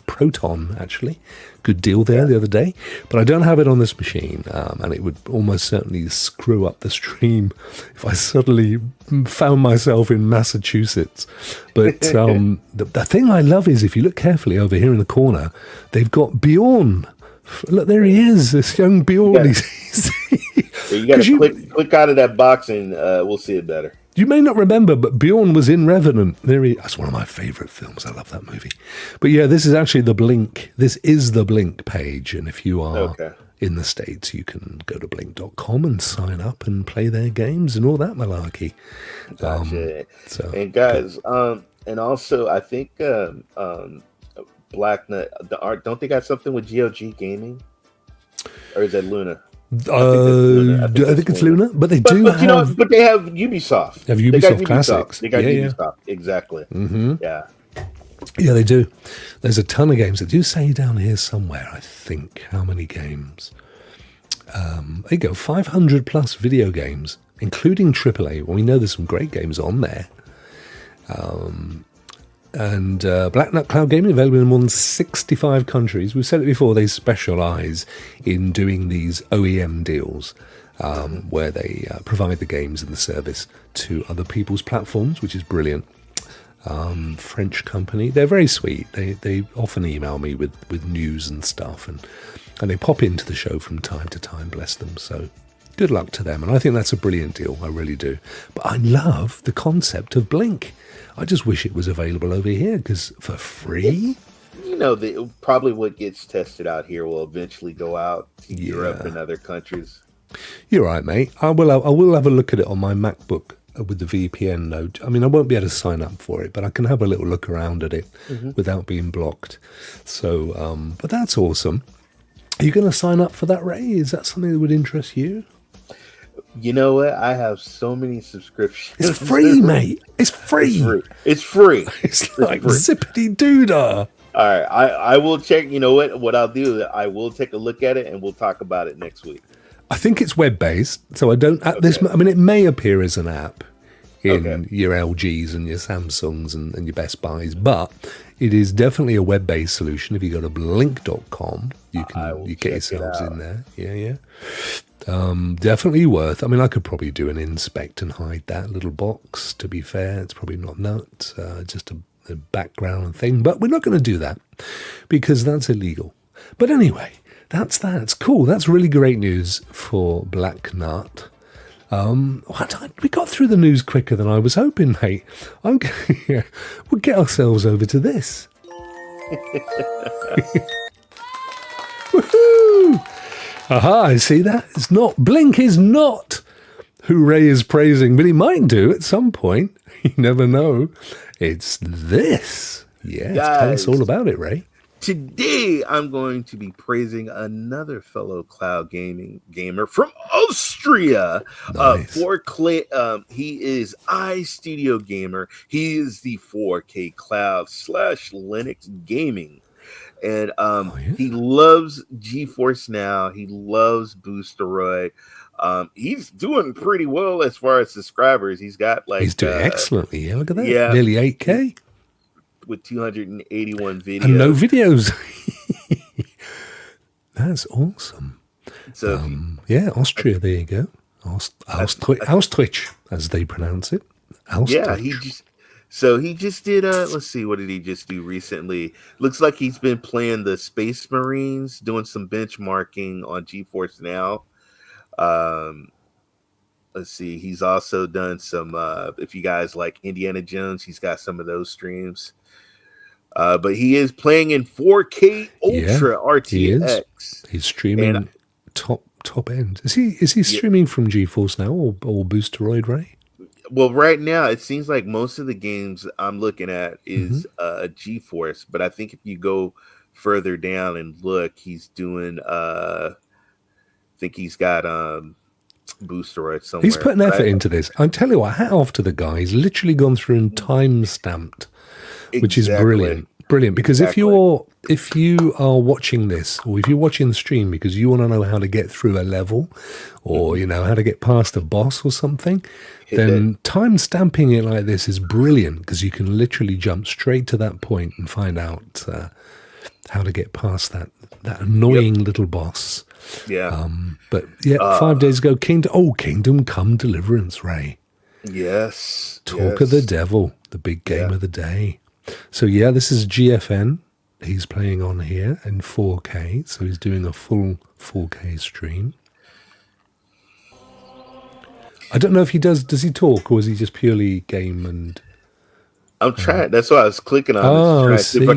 Proton, actually. Good deal there the other day. But I don't have it on this machine, and it would almost certainly screw up the stream if I suddenly found myself in Massachusetts. But the thing I love is, if you look carefully over here in the corner, they've got Bjorn. Look, there he is, this young Bjorn. You got to click out of that box and we'll see it better. You may not remember, but Bjorn was in Revenant. That's one of my favourite films. I love that movie. But yeah, this is actually the Blink. This is the Blink page. And if you are in the States, you can go to blink.com and sign up and play their games and all that malarkey. Gotcha. And guys, and also I think Blacknut, don't they got something with GOG Gaming? Or is that Luna? I think it's Luna, but they do have. But they have Ubisoft. They have Ubisoft Classics. They got Ubisoft, exactly. Mm-hmm. Yeah, they do. There's a ton of games. They do say down here somewhere, I think, how many games. There you go, 500 plus video games, including AAA. Well, we know there's some great games on there. And Blacknut Cloud Gaming, available in more than 65 countries. We've said it before, they specialise in doing these OEM deals where they provide the games and the service to other people's platforms, which is brilliant. French company, they're very sweet. They often email me with news and stuff, and they pop into the show from time to time, bless them. So good luck to them. And I think that's a brilliant deal, I really do. But I love the concept of Blink. I just wish it was available over here, because for free? Probably what gets tested out here will eventually go out to Europe and other countries. You're right, mate. I will have a look at it on my MacBook with the VPN node. I mean, I won't be able to sign up for it, but I can have a little look around at it without being blocked. So, but that's awesome. Are you going to sign up for that, Ray? Is that something that would interest you? You know what? I have so many subscriptions. It's free, mate. It's free. It's free. It's like zippity doodah. All right. I will check. You know what? What I'll do, I will take a look at it and we'll talk about it next week. I think it's web-based. So I don't, it may appear as an app in your LGs and your Samsungs and your Best Buys, but it is definitely a web-based solution. If you go to blink.com, you get yourselves in there. Yeah. Definitely worth. I mean, I could probably do an inspect and hide that little box. To be fair, it's probably not nuts, just a background thing. But we're not going to do that because that's illegal. But anyway, that's cool. That's really great news for Blacknut. We got through the news quicker than I was hoping, mate. We'll get ourselves over to this. Woohoo! Aha, I see that. Blink is not who Ray is praising, but he might do at some point. You never know. It's this. Yes, tell us all about it, Ray. Today, I'm going to be praising another fellow cloud gaming gamer from Austria. Nice. He is iStudio Gamer. He is the 4K Cloud / Linux gaming. And he loves GeForce Now. He loves Boosteroid. He's doing pretty well as far as subscribers. He's got he's doing excellently. Yeah, look at that. Yeah, nearly 8K. With 281 videos. And no videos. That's awesome. So Austria, there you go. Austrich, as they pronounce it. Austrich. He just did let's see, what did he just do recently? Looks like he's been playing the Space Marines, doing some benchmarking on GeForce Now. Let's see, he's also done some if you guys like Indiana Jones, he's got some of those streams. But he is playing in 4K Ultra RTX. He's streaming top end. Is he streaming from GeForce Now or Boosteroid, Ray? Well, right now it seems like most of the games I'm looking at is GeForce, but I think if you go further down and look, he's doing I think he's got Boosteroid somewhere. He's putting effort into this. I tell you what, hat off to the guy. He's literally gone through and time stamped. Which is brilliant. Because if you are watching this, or if you're watching the stream because you want to know how to get through a level, or how to get past a boss or something, then time stamping it like this is brilliant because you can literally jump straight to that point and find out how to get past that annoying little boss. Yeah. 5 days ago, Kingdom Come Deliverance, Ray. Yes. Talk of the devil, the big game of the day. So this is GFN. He's playing on here in 4K, so he's doing a full 4K stream. I don't know if he does he talk, or is he just purely game and... I'm trying, that's why I was clicking on this, trying to see if I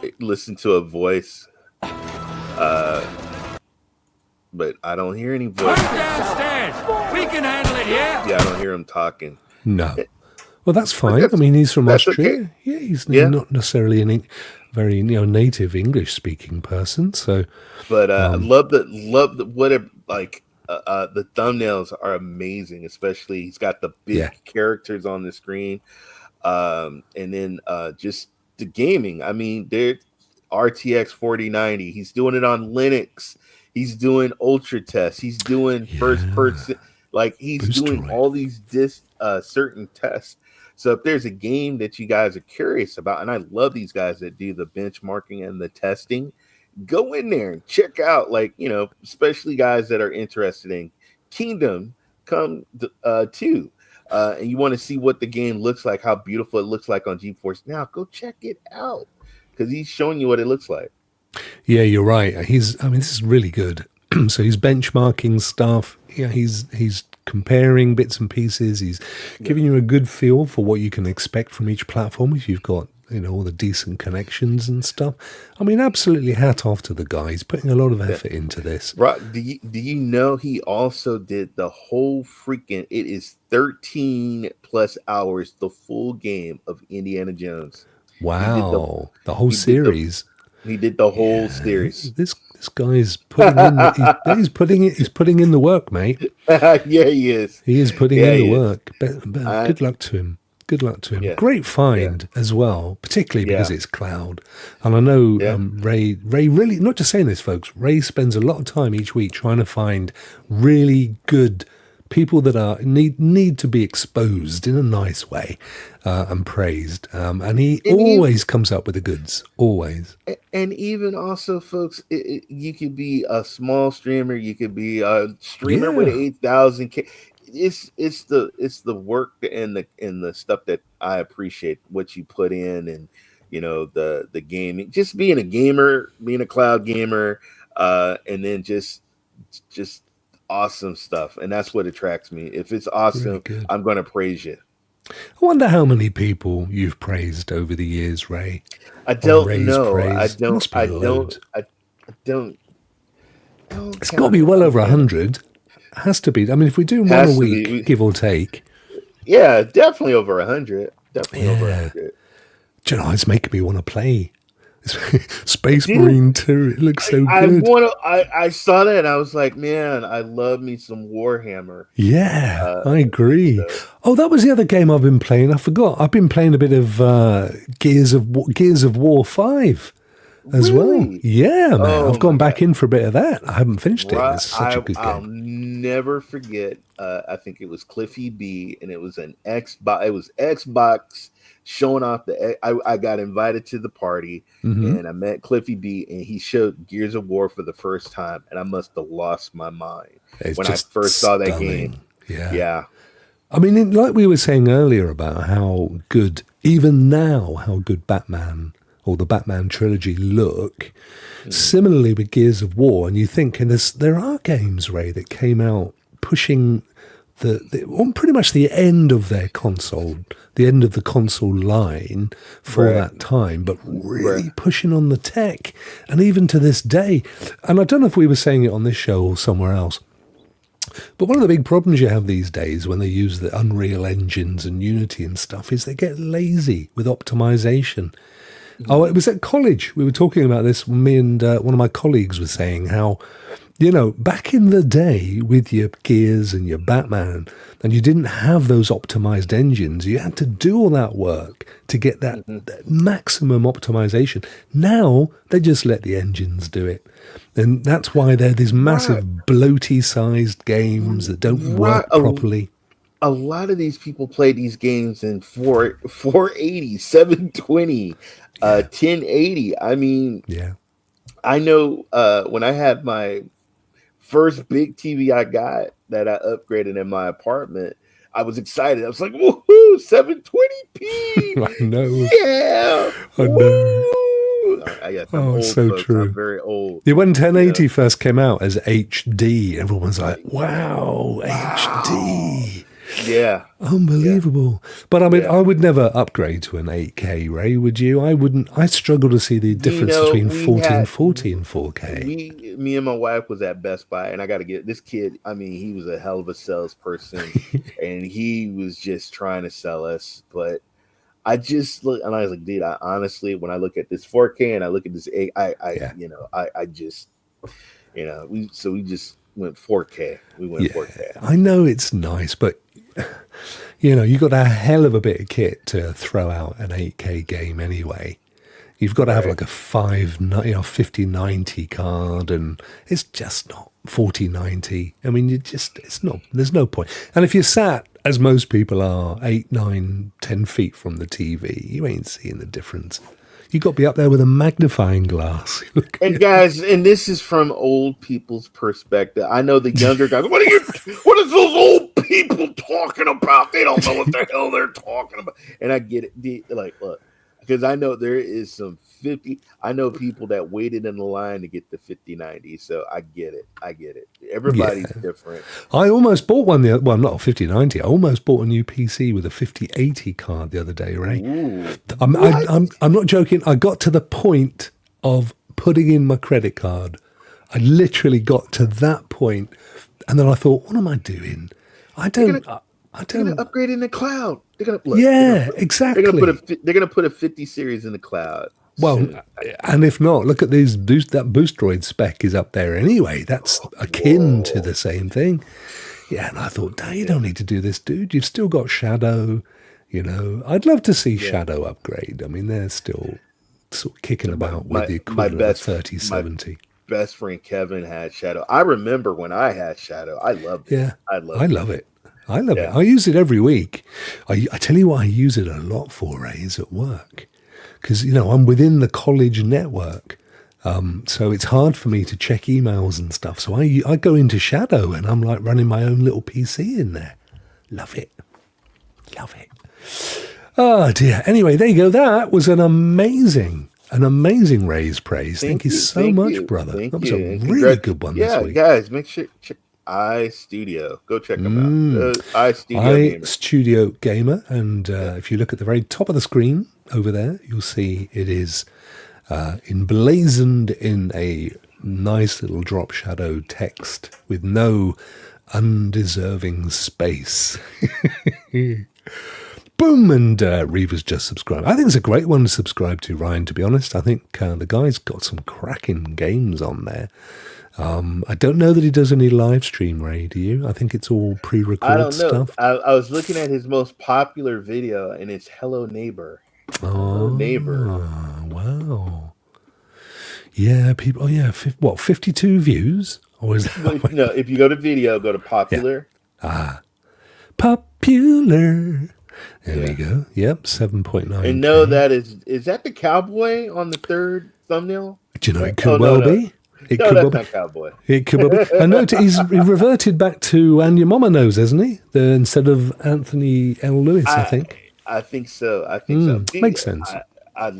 can listen to a voice. But I don't hear any voice. Come downstairs! We can handle it here! Yeah, I don't hear him talking. No. Well, that's fine. I mean, he's from Austria. Okay. Yeah, he's not necessarily a very native English-speaking person. So, but I love the whatever. Like the thumbnails are amazing. Especially he's got the big characters on the screen, and then just the gaming. I mean, they're RTX 4090. He's doing it on Linux. He's doing ultra tests. He's doing first person. Like he's doing all these certain tests. So if there's a game that you guys are curious about, and I love these guys that do the benchmarking and the testing, go in there and check out, especially guys that are interested in Kingdom Come 2. And you want to see what the game looks like, how beautiful it looks like on GeForce Now, go check it out because he's showing you what it looks like. Yeah, you're right. This is really good. So he's benchmarking stuff. Yeah, he's comparing bits and pieces. He's giving you a good feel for what you can expect from each platform if you've got all the decent connections and stuff. I mean, absolutely hat off to the guy. He's putting a lot of effort into this. Right? Do you know he also did the whole freaking? It is 13 plus hours, the full game of Indiana Jones. Wow, the whole series. He did the whole series. This guy's putting in. He's putting in the work, mate. Yeah, he is. He is putting in the work. Good luck to him. Good luck to him. Yeah. Great find as well, particularly because it's cloud. And I know Ray really, not just saying this, folks. Ray spends a lot of time each week trying to find really good people that are need to be exposed in a nice way and praised. And he always comes up with the goods, always. And even also, folks, you could be a small streamer, you could be a streamer with 8,000K. It's the work and the stuff that I appreciate, what you put in, and the gaming, just being a gamer, being a cloud gamer, and then just awesome stuff, and that's what attracts me. If it's awesome, really I'm going to praise you. I wonder how many people you've praised over the years, Ray. I don't know. I don't. It's got to be well over 100. Has to be. I mean, if we do one a week, give or take. Yeah, definitely over 100. Definitely over 100. Do you know, it's making me want to play Space Marine 2. It looks so good. I saw that and I was like, man, I love me some Warhammer. Yeah, I agree. So. That was the other game I've been playing. I forgot. I've been playing a bit of Gears of War 5 as well. Yeah, man. I've gone back in for a bit of that. I haven't finished it. It's such a good game. I'll never forget. I think it was Cliffy B, and it was an Xbox. It was Xbox. Showing off I got invited to the party and I met Cliffy B and he showed Gears of War for the first time and I must have lost my mind when I first saw that game. Yeah. I mean, like we were saying earlier about how good, even now, how good Batman or the Batman trilogy look. Similarly with Gears of War, and you think, and there are games, Ray, that came out pushing on pretty much the end of their console, the end of the console line for that time, but really pushing on the tech, and even to this day. And I don't know if we were saying it on this show or somewhere else, but one of the big problems you have these days when they use the Unreal engines and Unity and stuff is they get lazy with optimization. Oh, it was at college. We were talking about this. Me and one of my colleagues was saying how, back in the day with your Gears and your Batman, and you didn't have those optimized engines, you had to do all that work to get that maximum optimization. Now, they just let the engines do it. And that's why they're these massive bloaty-sized games that don't work properly. A lot of these people play these games in 480, 720, 1080. I mean, I know when I had my first big TV I got that I upgraded in my apartment, I was excited. I was like, woohoo, 720p. I know. Yeah. I know. I'm old, so folks. true. I'm very old. Yeah, when 1080 first came out as HD, everyone was like, wow, HD. Yeah. Unbelievable. But I mean, I would never upgrade to an 8K, Ray, would you? I wouldn't. I struggle to see the difference between 1440 and 4K. Me and my wife was at Best Buy, and I got to get this kid. I mean, he was a hell of a salesperson, and he was just trying to sell us. But I just look, and I was like, dude, I honestly, when I look at this 4K and I look at this 8, I just, we just went 4K. We went 4K. I know it's nice, but you got a hell of a bit of kit to throw out an 8K game anyway. You've got to have like a 5090 card, and it's just not 4090. I mean, it's not. There's no point. And if you're sat, as most people are, 8, 9, 10 feet from the TV, you ain't seeing the difference. You got to be up there with a magnifying glass. And guys, and this is from old people's perspective. I know the younger guys. What is those old people talking about? They don't know what the hell they're talking about. And I get it. Look, because I know there is some 50. I know people that waited in the line to get the 5090. So I get it. Everybody's different. I almost bought one not a 5090. I almost bought a new PC with a 5080 card the other day, Ray. I'm not joking. I got to the point of putting in my credit card. I literally got to that point, and then I thought, what am I doing? They're gonna upgrade in the cloud. Exactly. They're gonna put a 50 series in the cloud. Well, and if not, look at these that Boosteroid spec is up there anyway. That's akin to the same thing. Yeah, and I thought, you don't need to do this, dude. You've still got Shadow. I'd love to see Shadow upgrade. I mean, they're still sort of kicking about with the equivalent of 3070. Best friend Kevin had Shadow. I remember when I had Shadow. I loved it. Yeah, I love it. I love it. I use it every week. I tell you what I use it a lot for, Ray, is at work. Because, I'm within the college network. So it's hard for me to check emails and stuff. So I go into Shadow and I'm like running my own little PC in there. Love it. Oh, dear. Anyway, there you go. That was an amazing Ray's praise. Thank you so much, brother. That was a really good one this week. Yeah, guys, make sure check iStudio. Go check them out. iStudio Gamer. And if you look at the very top of the screen over there, you'll see it is emblazoned in a nice little drop shadow text with no undeserving space. Boom, and Reva's just subscribed. I think it's a great one to subscribe to, Ryan, to be honest. I think the guy's got some cracking games on there. I don't know that he does any live stream, Ray, do you? I think it's all pre-recorded stuff. I was looking at his most popular video, and it's Hello Neighbor. Hello Neighbor. Wow. Yeah, people. Oh, yeah. 52 views? Or is that? No, if you go to video, go to popular. Yeah. Popular. There we go. Yep, 7.9. And no, that is that the cowboy on the third thumbnail? Do you know it could be? It could that's not cowboy. It could be. I know he reverted back to And Your Mama Knows, hasn't he? Instead of Anthony L. Lewis, I think. I think so. So. Makes sense. I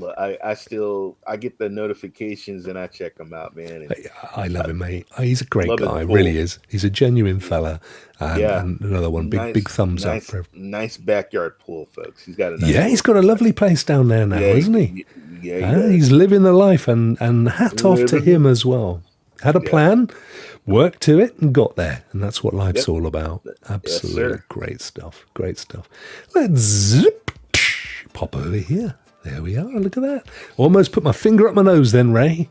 get the notifications and I check them out, man. And I love him, mate. He's a great guy, really is. He's a genuine fella. And another one, big thumbs up for him. Nice backyard pool, folks. He's got he's got a lovely place down there now, isn't he? Yeah, he's living the life, and hat off to him as well. Had a plan, worked to it, and got there, and that's what life's all about. Absolutely great stuff. Let's pop over here. There we are. Look at that. Almost put my finger up my nose then, Ray.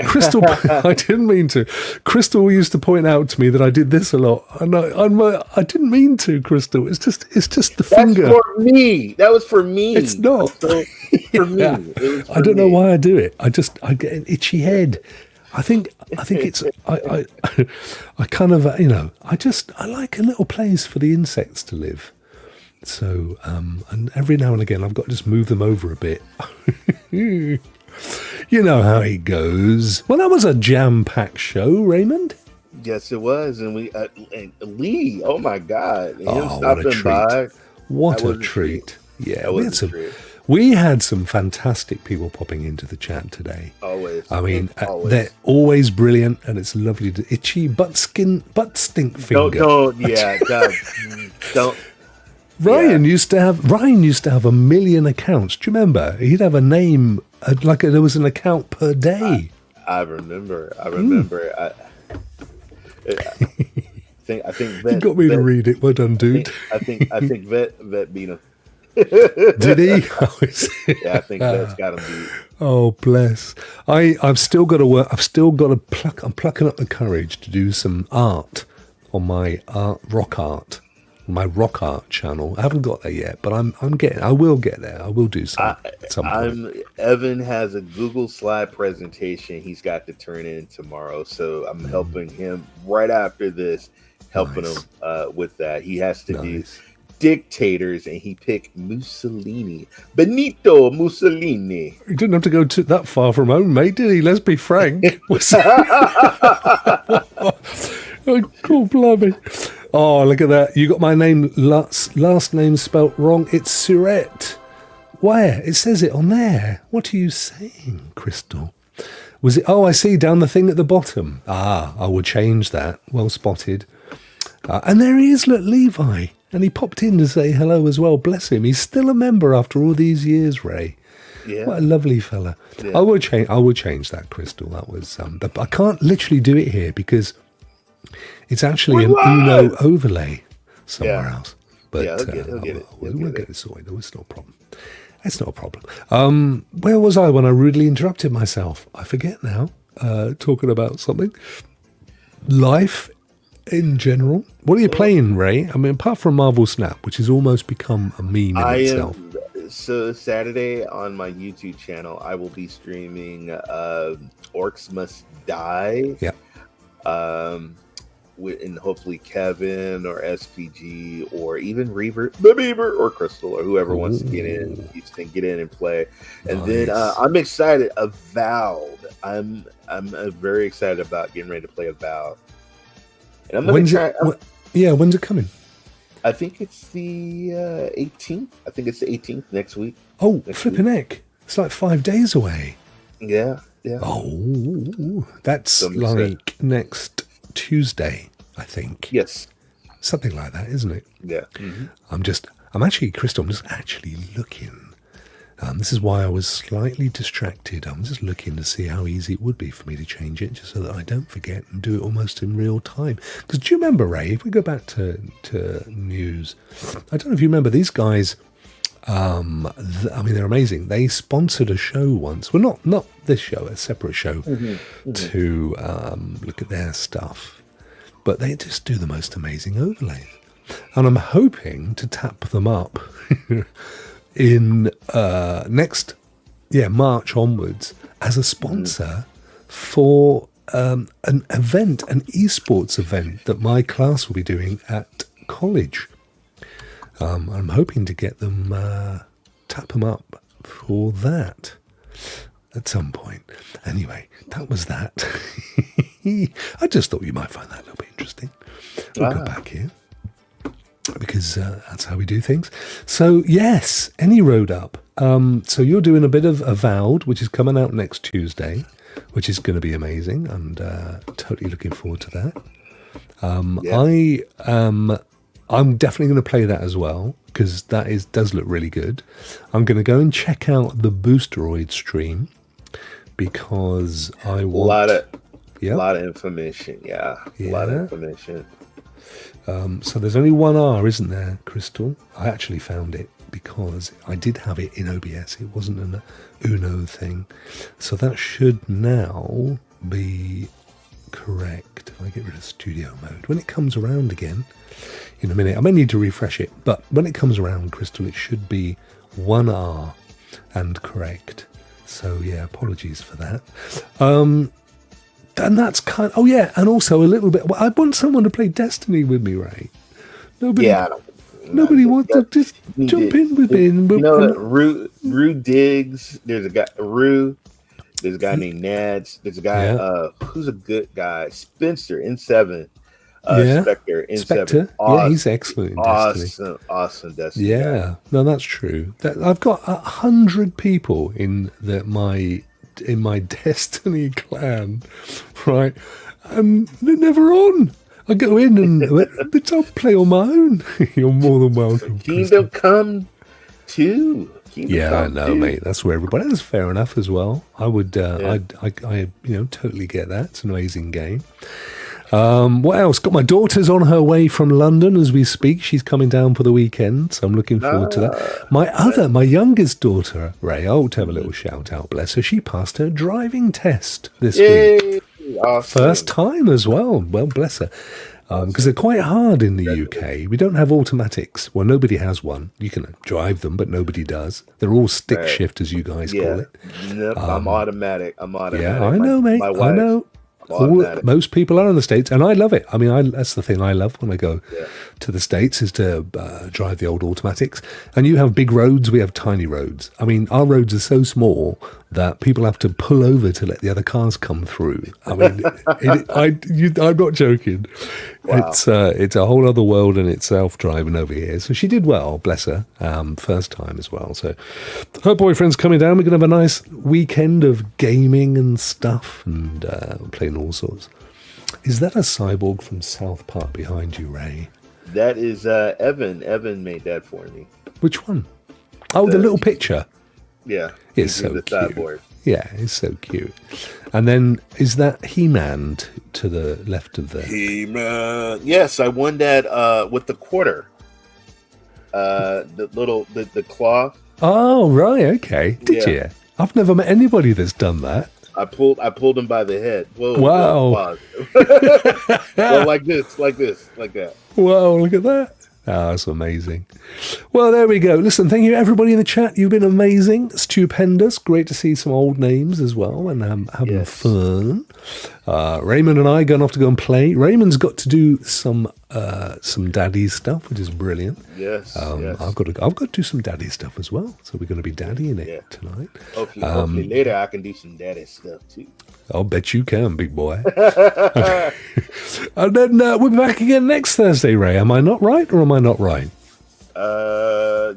Crystal, I didn't mean to. Crystal used to point out to me that I did this a lot. And I didn't mean to, Crystal. It's just the finger. That's for me. That was for me. It's not. For me. I don't know why I do it. I get an itchy head. I think it's I kind of I like a little place for the insects to live. So, and every now and again, I've got to just move them over a bit. You know how it goes. Well, that was a jam-packed show, Raymond. Yes, it was. And and Lee, oh my God. What a treat. What a treat. Yeah, we had some fantastic people popping into the chat today. Always. I mean, they're always brilliant, and it's lovely to itchy butt stink finger. Don't. Ryan used to have 1 million accounts. Do you remember? He'd have a name there was an account per day. I remember. I think you got me to read it. Well done, dude. I think Vet beat him. Did he? Yeah, I think Vet's got him beat. Oh, bless. I've still got to work. I'm plucking up the courage to do some art on my rock art channel. I haven't got there yet, but I will get there. I will do some. Evan has a Google slide presentation he's got to turn in tomorrow, so I'm helping him right after this, him with that. He has to do dictators, and he picked Mussolini. Benito Mussolini. He didn't have to go that far from home, mate, did he? Let's be frank. Oh, cool, blimey. Oh, look at that. You got my name, last name spelt wrong. It's Surette. Where? It says it on there. What are you saying, Crystal? Was it? Oh, I see, down the thing at the bottom. I will change that. Well spotted. And there he is, look, Levi. And he popped in to say hello as well. Bless him. He's still a member after all these years, Ray. Yeah. What a lovely fella. Yeah. I will change that, Crystal. That was I can't literally do it here because it's actually an Uno overlay somewhere else. But we'll get it sorted. It's no problem. It's not a problem. Where was I when I rudely interrupted myself? I forget now. Talking about something. Life in general. What are you playing, Ray? I mean, apart from Marvel Snap, which has almost become a meme in itself. So Saturday on my YouTube channel, I will be streaming Orcs Must Die. Yeah. And hopefully Kevin or SPG or even Reaver, the Beaver, or Crystal or whoever wants to get in, you can get in and play. And then I'm excited. Avowed. I'm very excited about getting ready to play Avowed. And I'm going to try. When's it coming? I think it's the 18th. I think it's the 18th next week. Oh, flipping heck! It's like 5 days away. Yeah. Oh, that's next Tuesday, I think. Yes. Something like that, isn't it? Yeah. Mm-hmm. I'm actually, Crystal, I'm just actually looking. This is why I was slightly distracted. I'm just looking to see how easy it would be for me to change it, just so that I don't forget and do it almost in real time. Because do you remember, Ray, if we go back to news, I don't know if you remember these guys. I mean, they're amazing. They sponsored a show once. Well, not this show, a separate show to look at their stuff. But they just do the most amazing overlays. And I'm hoping to tap them up in next March onwards as a sponsor for an event, an esports event that my class will be doing at college. I'm hoping to get them, tap them up for that at some point. Anyway, that was that. I just thought you might find that a little bit interesting. We'll go back here, because that's how we do things. So, yes, any road up. So you're doing a bit of Avowed, which is coming out next Tuesday, which is going to be amazing, and totally looking forward to that. I'm definitely going to play that as well, because that does look really good. I'm going to go and check out the Boosteroid stream, because I want... A lot of information, a lot of information. So there's only one R, isn't there, Crystal? I actually found it because I did have it in OBS. It wasn't an Uno thing. So that should now be correct. If I get rid of studio mode. When it comes around again, in a minute, I may need to refresh it, but when it comes around, Crystal, it should be 1R and correct. So, yeah, apologies for that. And that's kind of, and also a little bit, I want someone to play Destiny with me, Ray. Nobody wants to just jump in with me. You know, Rue Diggs, there's a guy, there's a guy named Nads, there's a guy, who's a good guy, Spencer, N7. Spectre, Spectre. Awesome. He's excellent in Destiny. Awesome Destiny. Yeah, no, that's true. I've got 100 people in my Destiny clan, right? And they're never on. I go in and I'll play on my own. You're more than welcome. Kingdom Come 2. I know, mate. That's where everybody. That's fair enough as well. I would. I totally get that. It's an amazing game. What else? Got my daughter's on her way from London as we speak. She's coming down for the weekend, so I'm looking forward to that. My youngest daughter, Ray, I ought to have a little shout out, bless her. She passed her driving test this week. Awesome. First time as well. Well, bless her. Because they're quite hard in the UK. We don't have automatics. Well, nobody has one. You can drive them, but nobody does. They're all stick shift, as you guys call it. Nope, I'm automatic. Yeah, I know, mate. I know. Most people are in the States, and I love it. I mean, that's the thing I love when I go to the States, is to drive the old automatics. And you have big roads, we have tiny roads. I mean, our roads are so small that people have to pull over to let the other cars come through. I mean, I'm not joking. Wow. It's a whole other world in itself driving over here. So she did well, bless her, first time as well. So her boyfriend's coming down. We're going to have a nice weekend of gaming and stuff, and playing all sorts. Is that a cyborg from South Park behind you, Ray? That is Evan. Evan made that for me. Which one? Oh, the little picture. Yeah. It's so cute. Cyborg. Yeah, it's so cute. And then, is that He-Man to the left of the... He-Man. Yes, I won that with the quarter. The claw. Oh, right, okay. Did you? I've never met anybody that's done that. I pulled him by the head. Whoa, wow. Well, like that. Wow, look at that. Oh, that's amazing. Well, there we go. Listen, thank you everybody in the chat. You've been amazing, stupendous. Great to see some old names as well, and having fun. Raymond and I going off to go and play. Raymond's got to do some daddy stuff, which is brilliant. Yes. I've got to do some daddy stuff as well. So we're going to be daddying it tonight. Hopefully later I can do some daddy stuff too. I'll bet you can, big boy. Okay. And then we'll be back again next Thursday, Ray. Am I not right, or am I not right?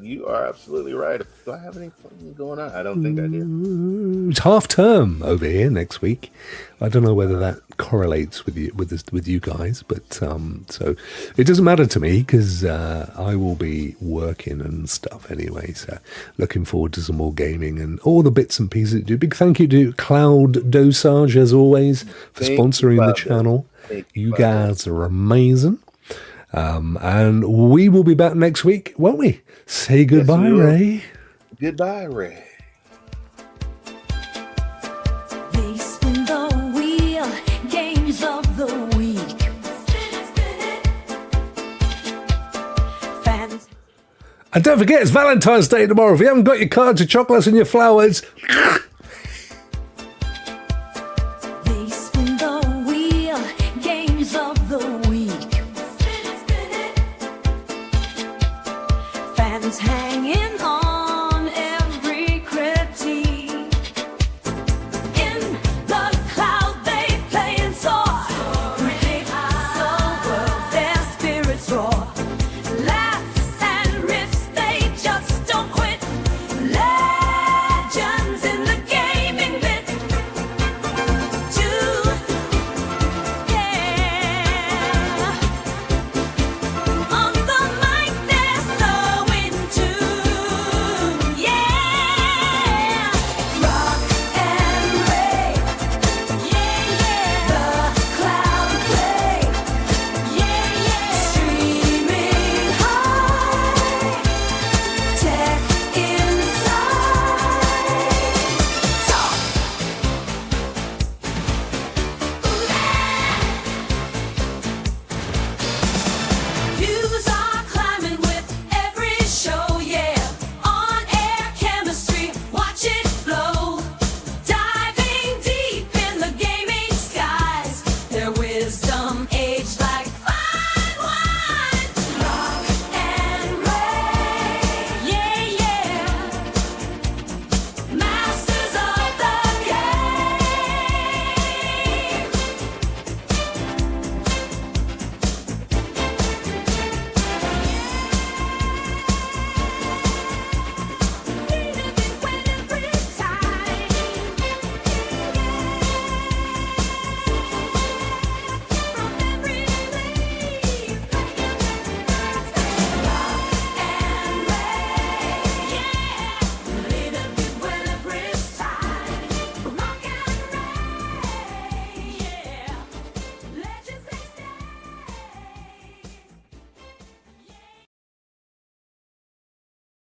you are absolutely right. Do I have any fun going on? I don't think I do. It's half term over here next week. I don't know whether that correlates with you guys, but so it doesn't matter to me because I will be working and stuff anyway. So looking forward to some more gaming and all the bits and pieces. Big thank you to Cloud Dosage as always for sponsoring the channel. You guys are amazing. And we will be back next week, won't we? Say goodbye, Ray. Goodbye, Ray. They spin the wheel, games of the week. Fans. And don't forget, it's Valentine's Day tomorrow. If you haven't got your cards, your chocolates, and your flowers,